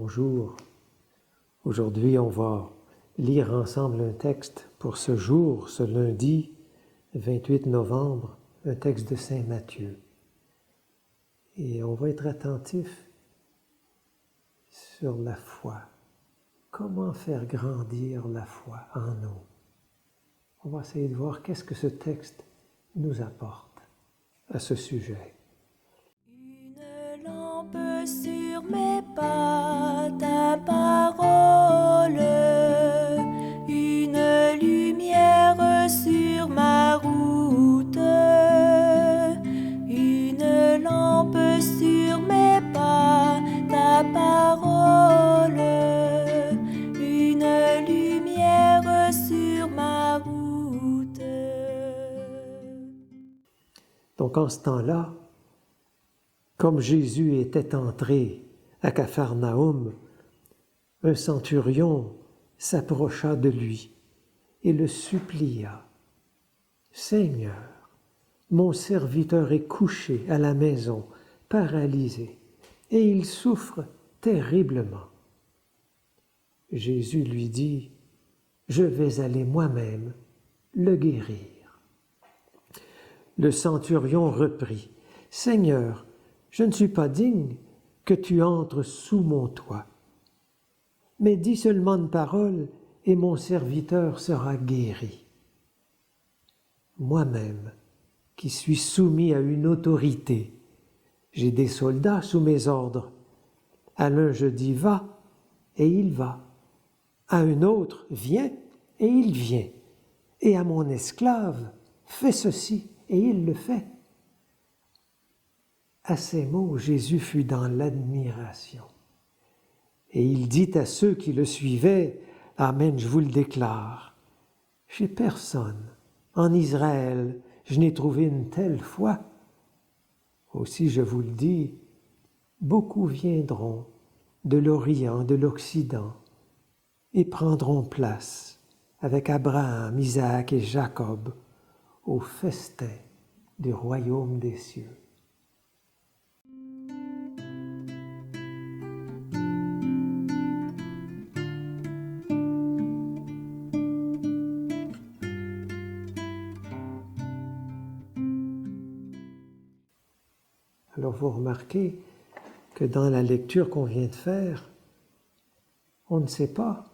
bonjour. Aujourd'hui, on va lire ensemble un texte pour ce jour, ce lundi 28 novembre, un texte de Saint Matthieu. Et on va être attentif sur la foi. Comment faire grandir la foi en nous? On va essayer de voir qu'est-ce que ce texte nous apporte à ce sujet. Une lampe sur mes pas, ta parole, une lumière sur ma route, une lampe sur mes pas, ta parole, une lumière sur ma route. Donc en ce temps-là, comme Jésus était entré à Capharnaüm, un centurion s'approcha de lui et le supplia. « Seigneur, mon serviteur est couché à la maison, paralysé, et il souffre terriblement. » Jésus lui dit, « Je vais aller moi-même le guérir. » Le centurion reprit, « Seigneur, je ne suis pas digne que tu entres sous mon toit. Mais dis seulement une parole et mon serviteur sera guéri. Moi-même, qui suis soumis à une autorité, j'ai des soldats sous mes ordres. À l'un je dis va, et il va. À un autre, viens, et il vient. Et à mon esclave, fais ceci, et il le fait. » À ces mots, Jésus fut dans l'admiration. Et il dit à ceux qui le suivaient, « Amen, je vous le déclare, chez personne, en Israël, je n'ai trouvé une telle foi. Aussi, je vous le dis, beaucoup viendront de l'Orient, de l'Occident, et prendront place avec Abraham, Isaac et Jacob au festin du royaume des cieux. » Alors vous remarquez que dans la lecture qu'on vient de faire, on ne sait pas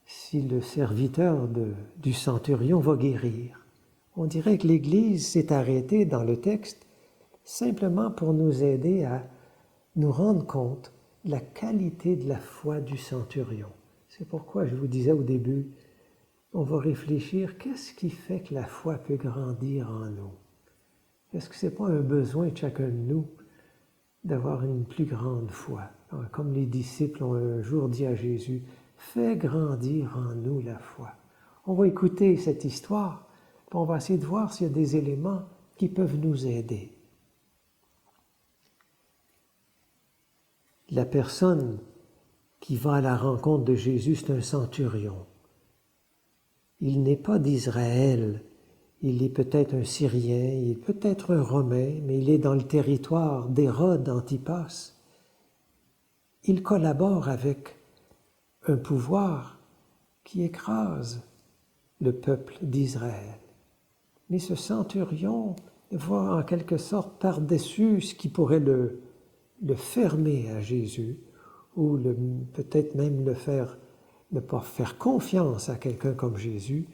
si le serviteur du centurion va guérir. On dirait que l'Église s'est arrêtée dans le texte simplement pour nous aider à nous rendre compte de la qualité de la foi du centurion. C'est pourquoi je vous disais au début, on va réfléchir, qu'est-ce qui fait que la foi peut grandir en nous? Est-ce que ce n'est pas un besoin de chacun de nous d'avoir une plus grande foi? Comme les disciples ont un jour dit à Jésus, « Fais grandir en nous la foi. » On va écouter cette histoire, puis on va essayer de voir s'il y a des éléments qui peuvent nous aider. La personne qui va à la rencontre de Jésus, c'est un centurion. Il n'est pas d'Israël. Il est peut-être un Syrien, il est peut-être un Romain, mais il est dans le territoire d'Hérode Antipas. Il collabore avec un pouvoir qui écrase le peuple d'Israël. Mais ce centurion va en quelque sorte par-dessus ce qui pourrait le fermer à Jésus, ou peut-être même ne pas faire confiance à quelqu'un comme Jésus.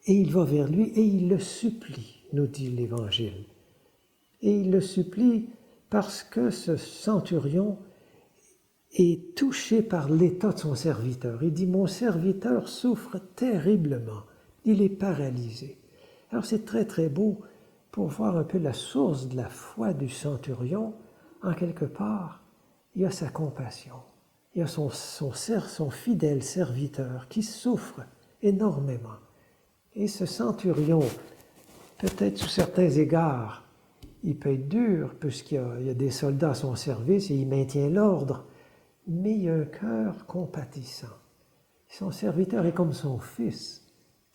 Et il va vers lui et il le supplie, nous dit l'Évangile. Et il le supplie parce que ce centurion est touché par l'état de son serviteur. Il dit, mon serviteur souffre terriblement, il est paralysé. Alors c'est très très beau pour voir un peu la source de la foi du centurion. En quelque part, il y a sa compassion. Il y a son fidèle serviteur qui souffre énormément. Et ce centurion, peut-être sous certains égards, il peut être dur, puisqu'il y a des soldats à son service et il maintient l'ordre, mais il a un cœur compatissant. Son serviteur est comme son fils.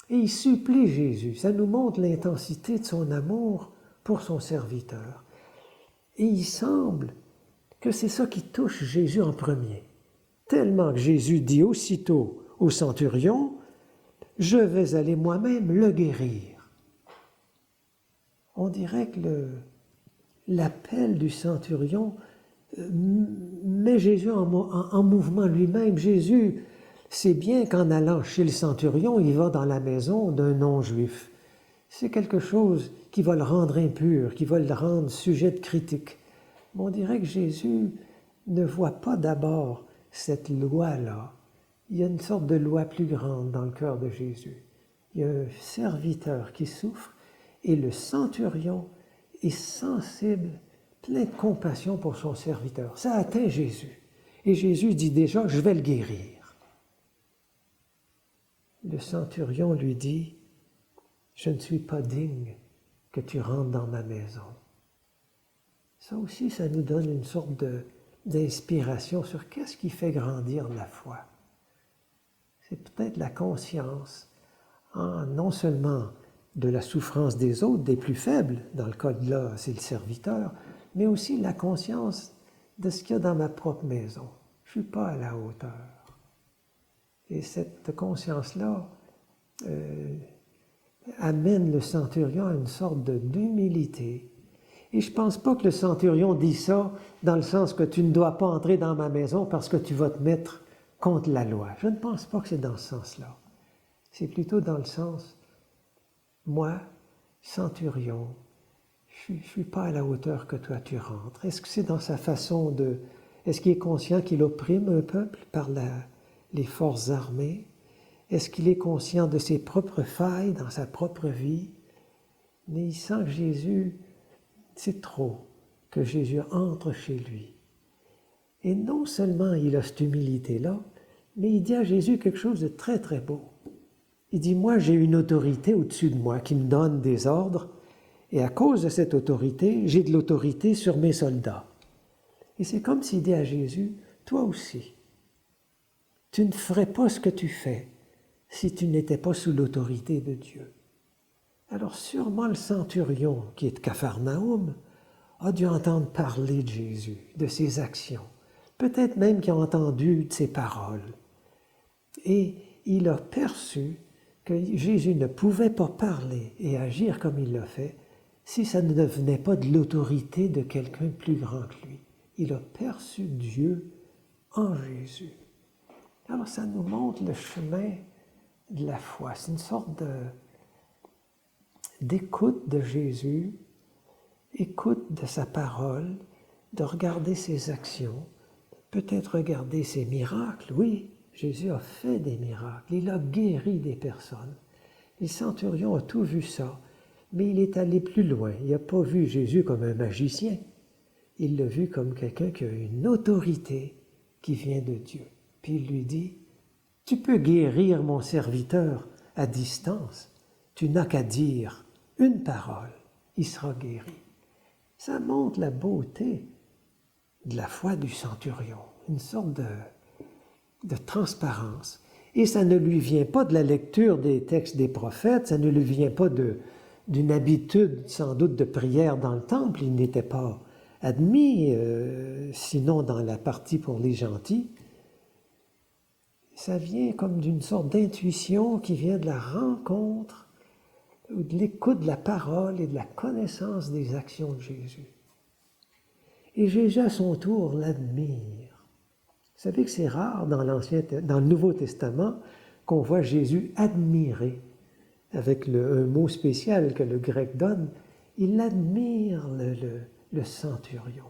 Et il supplie Jésus. Ça nous montre l'intensité de son amour pour son serviteur. Et il semble que c'est ça qui touche Jésus en premier. Tellement que Jésus dit aussitôt au centurion, « Je vais aller moi-même le guérir. » On dirait que l'appel du centurion met Jésus en mouvement lui-même. Jésus sait bien qu'en allant chez le centurion, il va dans la maison d'un non-juif. C'est quelque chose qui va le rendre impur, qui va le rendre sujet de critique. Mais on dirait que Jésus ne voit pas d'abord cette loi-là. Il y a une sorte de loi plus grande dans le cœur de Jésus. Il y a un serviteur qui souffre et le centurion est sensible, plein de compassion pour son serviteur. Ça atteint Jésus. Et Jésus dit déjà, je vais le guérir. Le centurion lui dit, je ne suis pas digne que tu rentres dans ma maison. Ça aussi, ça nous donne une sorte d'inspiration sur qu'est-ce qui fait grandir la foi. C'est peut-être la conscience, non seulement de la souffrance des autres, des plus faibles, dans le cas de là, c'est le serviteur, mais aussi la conscience de ce qu'il y a dans ma propre maison. Je ne suis pas à la hauteur. Et cette conscience-là amène le centurion à une sorte d'humilité. Et je ne pense pas que le centurion dit ça dans le sens que tu ne dois pas entrer dans ma maison parce que tu vas te mettre contre la loi. Je ne pense pas que c'est dans ce sens-là. C'est plutôt dans le sens, moi, centurion, je ne suis pas à la hauteur que toi tu rentres. Est-ce que c'est dans sa façon de... Est-ce qu'il est conscient qu'il opprime un peuple par les forces armées? Est-ce qu'il est conscient de ses propres failles dans sa propre vie? Mais il sent que Jésus, c'est trop que Jésus entre chez lui. Et non seulement il a cette humilité-là, mais il dit à Jésus quelque chose de très, très beau. Il dit, moi, j'ai une autorité au-dessus de moi qui me donne des ordres, et à cause de cette autorité, j'ai de l'autorité sur mes soldats. Et c'est comme s'il dit à Jésus, toi aussi, tu ne ferais pas ce que tu fais si tu n'étais pas sous l'autorité de Dieu. Alors sûrement le centurion, qui est de Capharnaüm, a dû entendre parler de Jésus, de ses actions, peut-être même qu'il a entendu de ses paroles. Et il a perçu que Jésus ne pouvait pas parler et agir comme il l'a fait si ça ne venait pas de l'autorité de quelqu'un de plus grand que lui. Il a perçu Dieu en Jésus. Alors ça nous montre le chemin de la foi. C'est une sorte d'écoute de Jésus, écoute de sa parole, de regarder ses actions, peut-être regarder ses miracles. Oui, Jésus a fait des miracles, il a guéri des personnes. Le centurion a tout vu ça, mais il est allé plus loin. Il n'a pas vu Jésus comme un magicien. Il l'a vu comme quelqu'un qui a une autorité qui vient de Dieu. Puis il lui dit, « Tu peux guérir mon serviteur à distance. Tu n'as qu'à dire une parole, il sera guéri. » Ça montre la beauté de la foi du centurion, une sorte de transparence. Et ça ne lui vient pas de la lecture des textes des prophètes, ça ne lui vient pas d'une habitude sans doute de prière dans le temple. Il n'était pas admis, sinon dans la partie pour les gentils. Ça vient comme d'une sorte d'intuition qui vient de la rencontre, ou de l'écoute de la parole et de la connaissance des actions de Jésus. Et Jésus, à son tour, l'admire. Vous savez que c'est rare dans le Nouveau Testament qu'on voit Jésus admirer, avec un mot spécial que le grec donne. Il admire le centurion.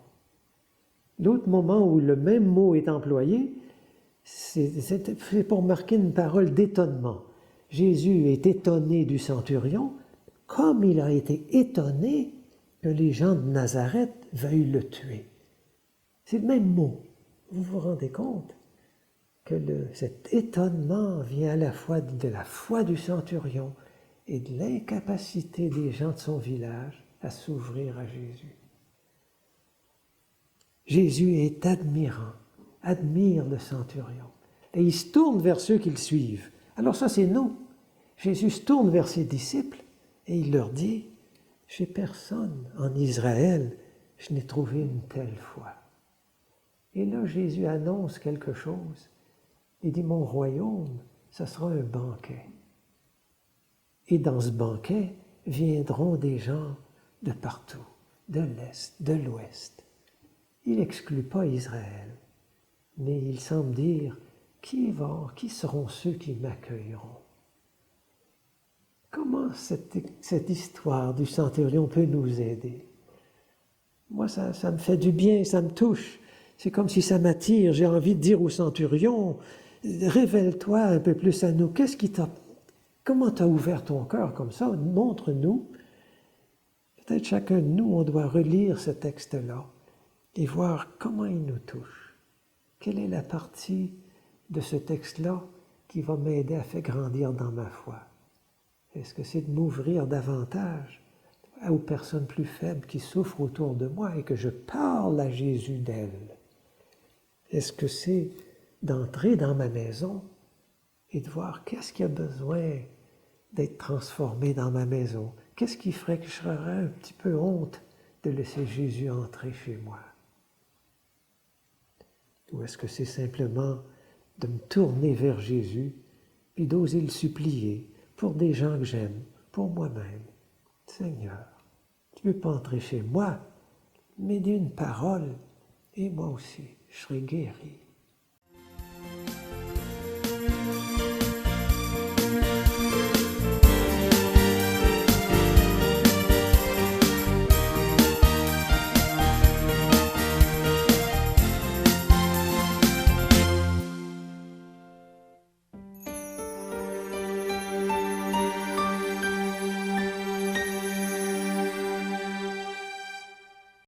L'autre moment où le même mot est employé, c'est pour marquer une parole d'étonnement. Jésus est étonné du centurion, comme il a été étonné que les gens de Nazareth veuillent le tuer. C'est le même mot. Vous vous rendez compte que cet étonnement vient à la fois de la foi du centurion et de l'incapacité des gens de son village à s'ouvrir à Jésus. Jésus est admirant, admire le centurion. Et il se tourne vers ceux qui le suivent. Alors ça, c'est nous. Jésus se tourne vers ses disciples et il leur dit, « Chez personne en Israël, je n'ai trouvé une telle foi. » Et là, Jésus annonce quelque chose. Il dit, mon royaume, ce sera un banquet. Et dans ce banquet viendront des gens de partout, de l'Est, de l'Ouest. Il n'exclut pas Israël, mais il semble dire, qui seront ceux qui m'accueilleront? Comment cette histoire du centurion peut nous aider? Moi, ça me fait du bien, ça me touche. C'est comme si ça m'attire. J'ai envie de dire au centurion, révèle-toi un peu plus à nous. Comment t'as ouvert ton cœur comme ça? Montre-nous. Peut-être chacun de nous, on doit relire ce texte-là et voir comment il nous touche. Quelle est la partie de ce texte-là qui va m'aider à faire grandir dans ma foi? Est-ce que c'est de m'ouvrir davantage aux personnes plus faibles qui souffrent autour de moi et que je parle à Jésus d'elles? Est-ce que c'est d'entrer dans ma maison et de voir qu'est-ce qui a besoin d'être transformé dans ma maison? Qu'est-ce qui ferait que je serais un petit peu honte de laisser Jésus entrer chez moi? Ou est-ce que c'est simplement de me tourner vers Jésus et d'oser le supplier pour des gens que j'aime, pour moi-même? Seigneur, tu ne peux pas entrer chez moi, mais d'une parole, et moi aussi, je serai guéri.